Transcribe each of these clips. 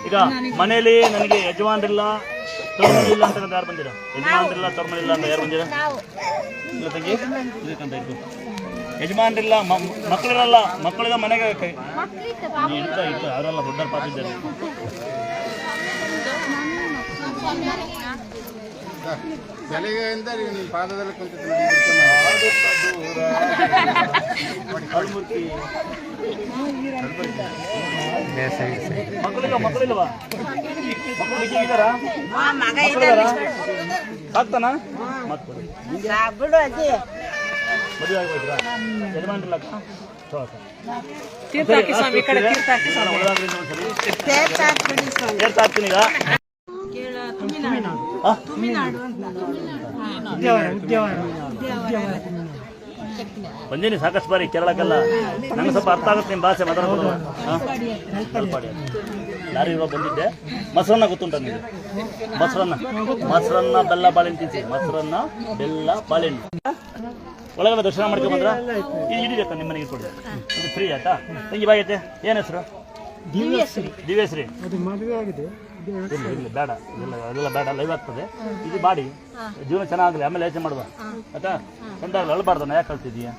ಈಗ ಮನೆಯಲ್ಲಿ ನನಗೆ ಯಜಮಾನ್ರಿಲ್ಲ ತರ್ಮನಿಲ್ಲ ಅಂತ ಯಾರು ಬಂದಿರ? ಯಜಮಾನ್ರಿಲ್ಲ ತರ್ಮನಿಲ್ಲ ಅಂತ ಯಾರು ಬಂದಿರ? ಇಲ್ಲ ತಂಗಿ, ಇದಕ್ಕಂತ ಇದ್ದು ಯಜಮಾನ್ರಿಲ್ಲ, ಮಕ್ಕಳಿರಲ್ಲ, ಮಕ್ಕಳಿದ ಮನೆಗೆ ಇತ್ತು ಇತ್ತು ಅವರೆಲ್ಲ ದೊಡ್ಡ ಪಾಪ ಇದ್ದಾರೆ. ಬೆಳಿಗ್ಗೆಯಿಂದ ನಿಮ್ಮ ಪಾದದಲ್ಲಿ ಕುಂತಿತ್ತು. ಮಕ್ಕಳಿಲ್ವಾ? ಮಕ್ಕಳು ಸಾಕ್ತಾನ? ಮದುವೆ ಆಗ್ಬೋದ್ರಾ? ಯಜಮಾನ್ರಿಲ್ಲ ಹಾಕ್ತೀನಿ ಈಗ. ಬಂದೀನಿ ಸಾಕಷ್ಟು ಬಾರಿ ಕೇರಳಕ್ಕೆಲ್ಲ. ನಂಗೆ ಸ್ವಲ್ಪ ಅರ್ಥ ಆಗುತ್ತೆ ನಿಮ್ಮ ಭಾಷೆ ಮಾತಾಡೋದು. ಲಾರಿ ಇವಾಗ ಬಂದಿದ್ದೆ. ಮೊಸರನ್ನ ಗೊತ್ತುಂಟ ನಿಮಗೆ? ಮೊಸರನ್ನ ಬೆಲ್ಲ ಬಾಳೆಹಣ್ಣು ತಿನ್ಸಿ. ಮೊಸರನ್ನ ಬೆಲ್ಲ ಬಾಳೆಹಣ್ಣು ಒಳಗೆಲ್ಲ ದರ್ಶನ ಮಾಡ್ಕೊಂಡು ಬಂದ್ರ ಇಡೀ ಅಕ್ಕ ನಿಮ್ಮ ಮನೆಗೆ ಇಟ್ಕೊಡಿ. ಇದು ಫ್ರೀ ಆಯ್ತಾ? ತಂಗಿ ಬಾಗೈತೆ. ಏನು ಹೆಸರು? ದಿವ್ಯಶ್ರೀ. ಇಲ್ಲ ಬೇಡ, ಇಲ್ಲ ಅದೆಲ್ಲ ಬೇಡ, ಲೈವ್ ಆಗ್ತದೆ. ಇದು ಮಾಡಿ ಜೀವನ ಚೆನ್ನಾಗಲಿ, ಆಮೇಲೆ ಯೋಚನೆ ಮಾಡುವ ಆಯ್ತಾ? ಚಂದಾಗಲಿ, ಅಳಬಾರ್ದು. ಯಾಕೆ ಕಳ್ತಿದೀಯ?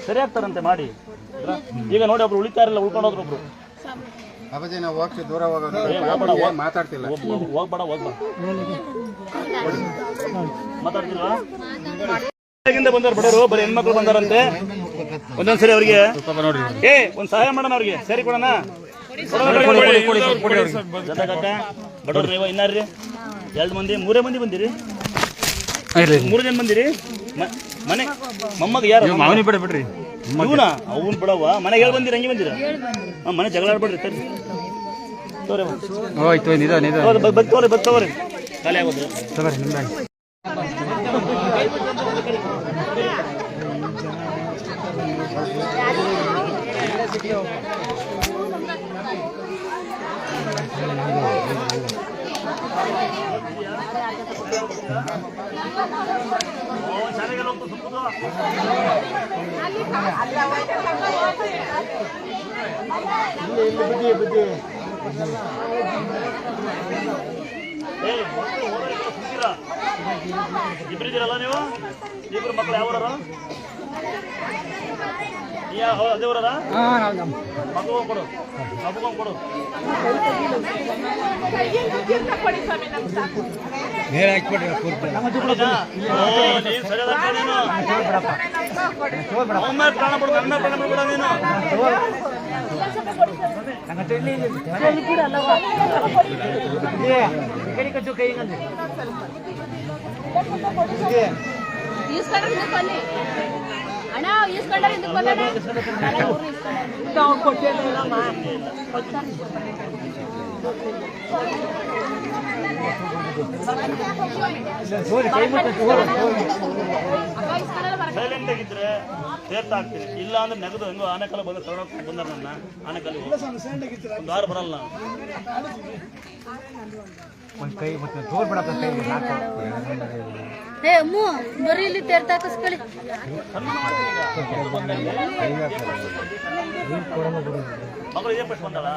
ಸರಿ ಆಗ್ತಾರಂತೆ ಮಾಡಿ. ಈಗ ನೋಡಿ ಒಬ್ರು ಉಳಿತಾರಿಲ್ಲ, ಉಳ್ಕೊಂಡು ಹೋದ್ರು ಒಬ್ರು. ದೂರ ಮಾತಾಡ್ತಿಲ್ಲ. ಹೋಗ್ಬೇಡ ಮಾತಾಡ್ತಿಲ್ವಾ? ಬಂದವ್ರು ಬಡವರು, ಬರೀ ಹೆಣ್ಮಕ್ಳು ಬಂದಾರಂತೆ. ಒಂದೊಂದ್ಸರಿ ಅವ್ರಿಗೆ ಒಂದ್ ಸಹಾಯ ಮಾಡೋಣ, ಅವ್ರಿಗೆ ಸೇರಿ ಕೊಡೋಣ. ಬಡವ್ರು ನೀವು ಇನ್ನಾರ್ರಿ? 2 ಮಂದಿ 3 ಮಂದಿ ಬಂದಿರಿ? 3 ಜನ ಬಂದಿರಿ? ಮನೆ ಮೊಮ್ಮಗ ಯಾರು? ಬಿಡ್ರಿ ಇವನ ಅವನ್ ಬಿಡವ. ಮನೆಗೆ ಹೇಳಿ ಬಂದಿರಿ? ಹಂಗೆ ಬಂದಿರ? ಮನೆ ಜಗಳ ಆಡ್ಬೇಡ್ರಿ. ಬರ್ತವ್ರಿ ಖಾಲಿ ಆಗೋದು. ಇಬ್ಬರಿದ್ದೀರಲ್ಲ ನೀವು? ಇಬ್ರು ಮಕ್ಕಳು ಯಾವ ಊರರ? ಅದೇ ಊರರ? ಮಗು ಕೊಡು, ಮಗು ಕೊಡು. ಪ್ರಾಣ ಬಿಡ್ಬೇಡ ನೀನು. ಸೈಲೆಂಟ್ ಆಗಿದ್ರೆ ತೀರ್ಥ ಆಗ್ತೀನಿ. ಇಲ್ಲ ಅಂದ್ರೆ ನೆಗದು ಹೆಂಗೋ ಆನೆಕಾಲ ಬಂದು ತಗೊಂಡು ಬಂದಾರ ನನ್ನ. ಆನೆಕಾಲ ಒಂದು ವಾರ ಬರಲ್ಲ. ಬರೀ ಇಲ್ಲಿ ತೀರ್ಥ ಹಾಕಿಸ್ಕೊಳ್ಳಿ. ಮಗಳು ಇದೇ ಪಟ್ಟು ಬಂದಲ್ಲ.